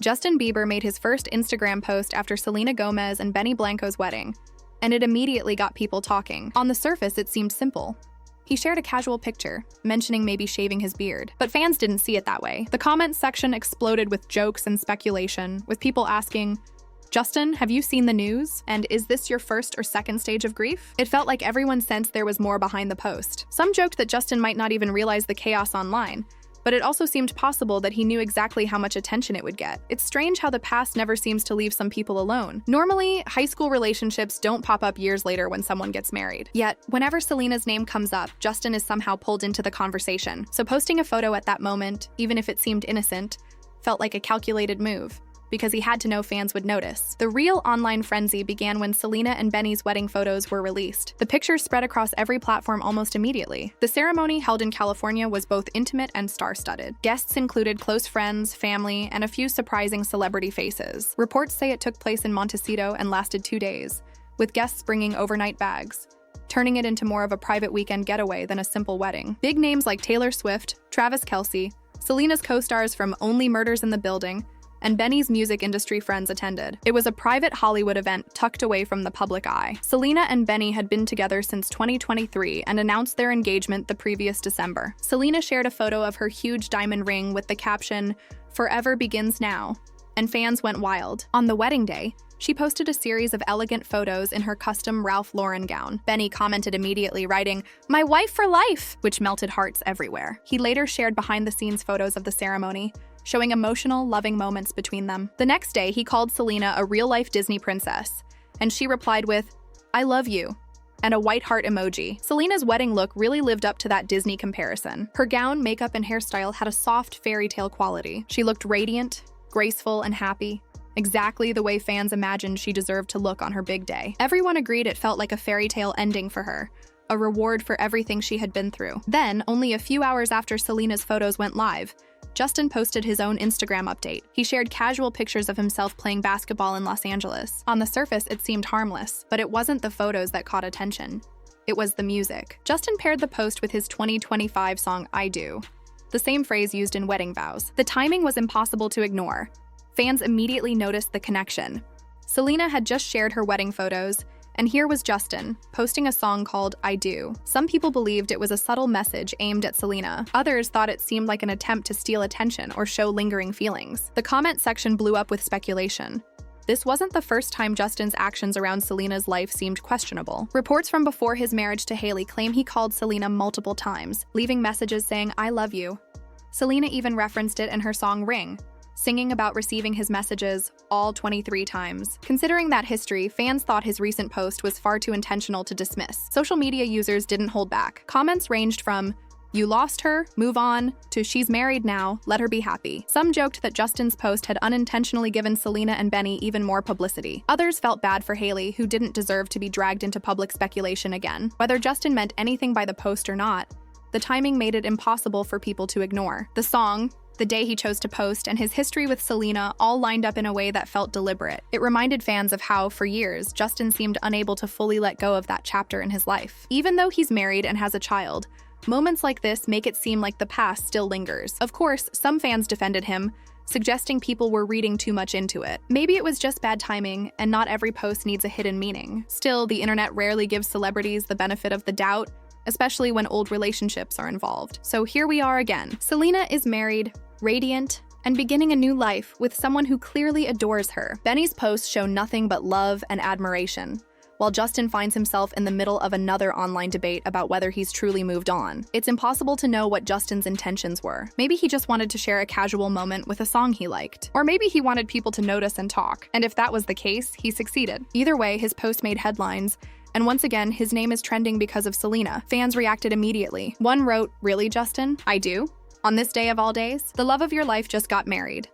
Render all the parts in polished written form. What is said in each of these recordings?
Justin Bieber made his first Instagram post after Selena Gomez and Benny Blanco's wedding, and it immediately got people talking. On the surface, it seemed simple. He shared a casual picture, mentioning maybe shaving his beard, but fans didn't see it that way. The comments section exploded with jokes and speculation, with people asking, "Justin, have you seen the news? And is this your first or second stage of grief?" It felt like everyone sensed there was more behind the post. Some joked that Justin might not even realize the chaos online, but it also seemed possible that he knew exactly how much attention it would get. It's strange how the past never seems to leave some people alone. Normally, high school relationships don't pop up years later when someone gets married. Yet, whenever Selena's name comes up, Justin is somehow pulled into the conversation. So posting a photo at that moment, even if it seemed innocent, felt like a calculated move, because he had to know fans would notice. The real online frenzy began when Selena and Benny's wedding photos were released. The pictures spread across every platform almost immediately. The ceremony, held in California, was both intimate and star-studded. Guests included close friends, family, and a few surprising celebrity faces. Reports say it took place in Montecito and lasted 2 days, with guests bringing overnight bags, turning it into more of a private weekend getaway than a simple wedding. Big names like Taylor Swift, Travis Kelce, Selena's co-stars from Only Murders in the Building, and Benny's music industry friends attended. It was a private Hollywood event tucked away from the public eye. Selena and Benny had been together since 2023 and announced their engagement the previous December. Selena shared a photo of her huge diamond ring with the caption, "Forever begins now," and fans went wild. On the wedding day, she posted a series of elegant photos in her custom Ralph Lauren gown. Benny commented immediately, writing, "My wife for life," which melted hearts everywhere. He later shared behind-the-scenes photos of the ceremony, showing emotional, loving moments between them. The next day, he called Selena a real-life Disney princess, and she replied with, "I love you," and a white heart emoji. Selena's wedding look really lived up to that Disney comparison. Her gown, makeup, and hairstyle had a soft fairy tale quality. She looked radiant, graceful, and happy, exactly the way fans imagined she deserved to look on her big day. Everyone agreed it felt like a fairy tale ending for her, a reward for everything she had been through. Then, only a few hours after Selena's photos went live, Justin posted his own Instagram update. He shared casual pictures of himself playing basketball in Los Angeles. On the surface, it seemed harmless, but it wasn't the photos that caught attention. It was the music. Justin paired the post with his 2025 song, "I Do," the same phrase used in wedding vows. The timing was impossible to ignore. Fans immediately noticed the connection. Selena had just shared her wedding photos, and here was Justin, posting a song called "I Do." Some people believed it was a subtle message aimed at Selena. Others thought it seemed like an attempt to steal attention or show lingering feelings. The comment section blew up with speculation. This wasn't the first time Justin's actions around Selena's life seemed questionable. Reports from before his marriage to Hailey claim he called Selena multiple times, leaving messages saying, "I love you." Selena even referenced it in her song "Ring," singing about receiving his messages all 23 times. Considering that history, fans thought his recent post was far too intentional to dismiss. Social media users didn't hold back. Comments ranged from, "You lost her, move on," to "She's married now, let her be happy." Some joked that Justin's post had unintentionally given Selena and Benny even more publicity. Others felt bad for Hailey, who didn't deserve to be dragged into public speculation again. Whether Justin meant anything by the post or not, the timing made it impossible for people to ignore. The song, the day he chose to post, and his history with Selena all lined up in a way that felt deliberate. It reminded fans of how, for years, Justin seemed unable to fully let go of that chapter in his life. Even though he's married and has a child, moments like this make it seem like the past still lingers. Of course, some fans defended him, suggesting people were reading too much into it. Maybe it was just bad timing, and not every post needs a hidden meaning. Still, the internet rarely gives celebrities the benefit of the doubt, especially when old relationships are involved. So here we are again. Selena is married, radiant, and beginning a new life with someone who clearly adores her. Benny's posts show nothing but love and admiration, while Justin finds himself in the middle of another online debate about whether he's truly moved on. It's impossible to know what Justin's intentions were. Maybe he just wanted to share a casual moment with a song he liked. Or maybe he wanted people to notice and talk. And if that was the case, he succeeded. Either way, his post made headlines, and once again, his name is trending because of Selena. Fans reacted immediately. One wrote, "Really, Justin? I do? On this day of all days? The love of your life just got married."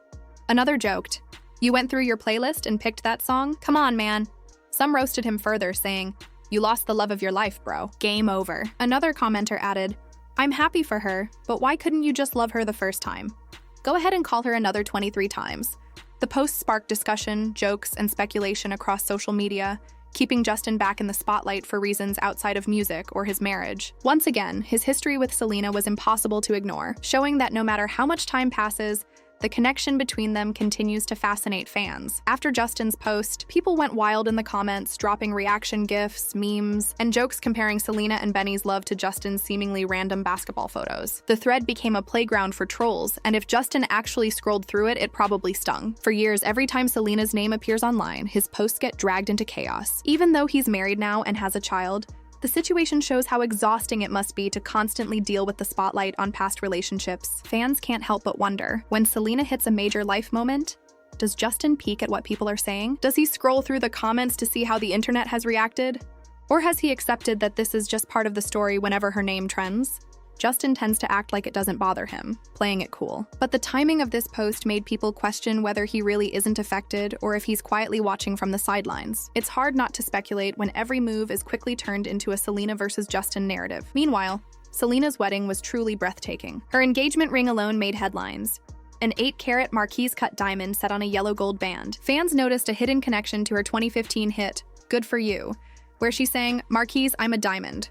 Another joked, "You went through your playlist and picked that song? Come on, man." Some roasted him further, saying, "You lost the love of your life, bro. Game over." Another commenter added, "I'm happy for her, but why couldn't you just love her the first time? Go ahead and call her another 23 times." The post sparked discussion, jokes, and speculation across social media, keeping Justin back in the spotlight for reasons outside of music or his marriage. Once again, his history with Selena was impossible to ignore, showing that no matter how much time passes, The connection between them continues to fascinate fans. After Justin's post, people went wild in the comments, dropping reaction gifs, memes, and jokes comparing Selena and Benny's love to Justin's seemingly random basketball photos. The thread became a playground for trolls, and if Justin actually scrolled through it, it probably stung. For years, every time Selena's name appears online, his posts get dragged into chaos. Even though he's married now and has a child, the situation shows how exhausting it must be to constantly deal with the spotlight on past relationships. Fans can't help but wonder, when Selena hits a major life moment, does Justin peek at what people are saying? Does he scroll through the comments to see how the internet has reacted? Or has he accepted that this is just part of the story whenever her name trends? Justin tends to act like it doesn't bother him, playing it cool. But the timing of this post made people question whether he really isn't affected or if he's quietly watching from the sidelines. It's hard not to speculate when every move is quickly turned into a Selena versus Justin narrative. Meanwhile, Selena's wedding was truly breathtaking. Her engagement ring alone made headlines. An 8-carat Marquise-cut diamond set on a yellow-gold band. Fans noticed a hidden connection to her 2015 hit, Good For You, where she sang, "Marquise, I'm a diamond."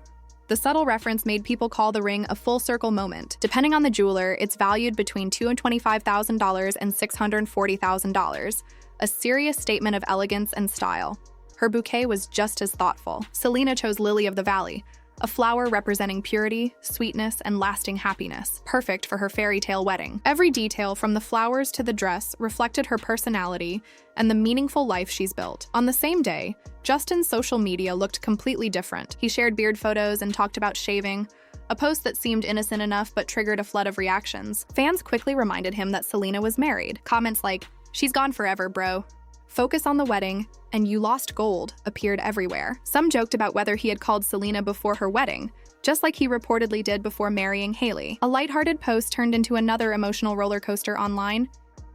The subtle reference made people call the ring a full-circle moment. Depending on the jeweler, it's valued between $225,000 and $640,000, a serious statement of elegance and style. Her bouquet was just as thoughtful. Selena chose Lily of the Valley, a flower representing purity, sweetness, and lasting happiness, perfect for her fairy tale wedding. Every detail, from the flowers to the dress, reflected her personality and the meaningful life she's built. On the same day, Justin's social media looked completely different. He shared beard photos and talked about shaving, a post that seemed innocent enough but triggered a flood of reactions. Fans quickly reminded him that Selena was married. Comments like, "She's gone forever, bro," "Focus on the wedding," and "You lost gold" appeared everywhere. Some joked about whether he had called Selena before her wedding, just like he reportedly did before marrying Hailey. A lighthearted post turned into another emotional roller coaster online.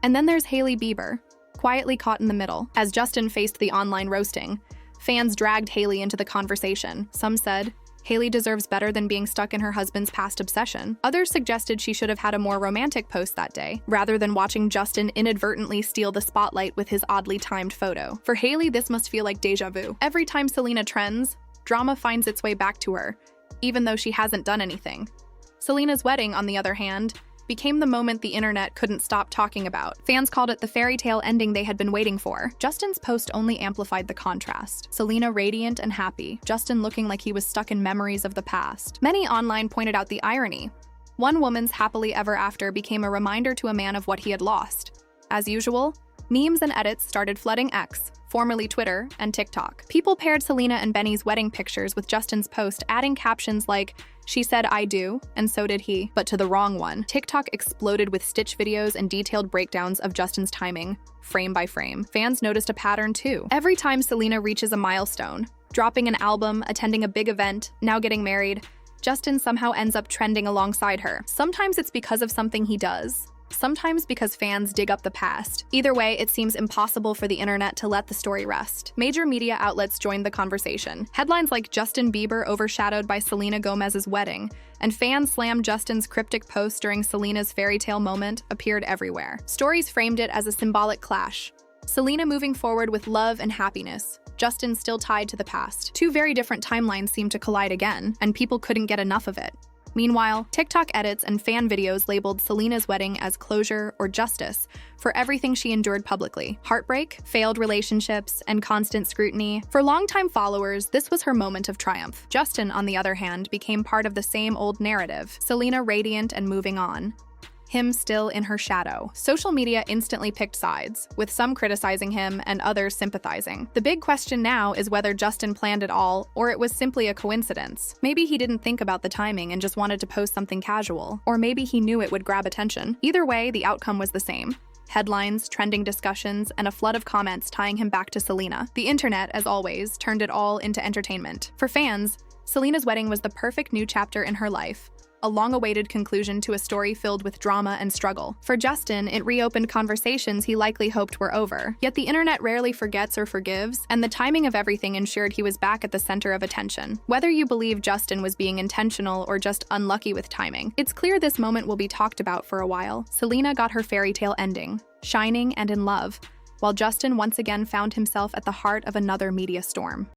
And then there's Hailey Bieber, quietly caught in the middle. As Justin faced the online roasting, fans dragged Hailey into the conversation. Some said, Hailey deserves better than being stuck in her husband's past obsession. Others suggested she should have had a more romantic post that day, rather than watching Justin inadvertently steal the spotlight with his oddly timed photo. For Hailey, this must feel like deja vu. Every time Selena trends, drama finds its way back to her, even though she hasn't done anything. Selena's wedding, on the other hand, became the moment the internet couldn't stop talking about. Fans called it the fairy tale ending they had been waiting for. Justin's post only amplified the contrast. Selena radiant and happy, Justin looking like he was stuck in memories of the past. Many online pointed out the irony. One woman's happily ever after became a reminder to a man of what he had lost. As usual, memes and edits started flooding X, formerly Twitter, and TikTok. People paired Selena and Benny's wedding pictures with Justin's post, adding captions like, "She said I do, and so did he, but to the wrong one." TikTok exploded with stitch videos and detailed breakdowns of Justin's timing, frame by frame. Fans noticed a pattern too. Every time Selena reaches a milestone, dropping an album, attending a big event, now getting married, Justin somehow ends up trending alongside her. Sometimes it's because of something he does, sometimes because fans dig up the past. Either way, it seems impossible for the internet to let the story rest. Major media outlets joined the conversation. Headlines like "Justin Bieber overshadowed by Selena Gomez's wedding" and "Fans slammed Justin's cryptic post during Selena's fairy tale moment" appeared everywhere. Stories framed it as a symbolic clash. Selena moving forward with love and happiness, Justin still tied to the past. Two very different timelines seemed to collide again, and people couldn't get enough of it. Meanwhile, TikTok edits and fan videos labeled Selena's wedding as closure or justice for everything she endured publicly. Heartbreak, failed relationships, and constant scrutiny. For longtime followers, this was her moment of triumph. Justin, on the other hand, became part of the same old narrative. Selena radiant and moving on, him still in her shadow. Social media instantly picked sides, with some criticizing him and others sympathizing. The big question now is whether Justin planned it all, or it was simply a coincidence. Maybe he didn't think about the timing and just wanted to post something casual, or maybe he knew it would grab attention. Either way, the outcome was the same. Headlines, trending discussions, and a flood of comments tying him back to Selena. The internet, as always, turned it all into entertainment. For fans, Selena's wedding was the perfect new chapter in her life, a long-awaited conclusion to a story filled with drama and struggle. For Justin, it reopened conversations he likely hoped were over. Yet the internet rarely forgets or forgives, and the timing of everything ensured he was back at the center of attention. Whether you believe Justin was being intentional or just unlucky with timing, it's clear this moment will be talked about for a while. Selena got her fairy tale ending, shining and in love, while Justin once again found himself at the heart of another media storm.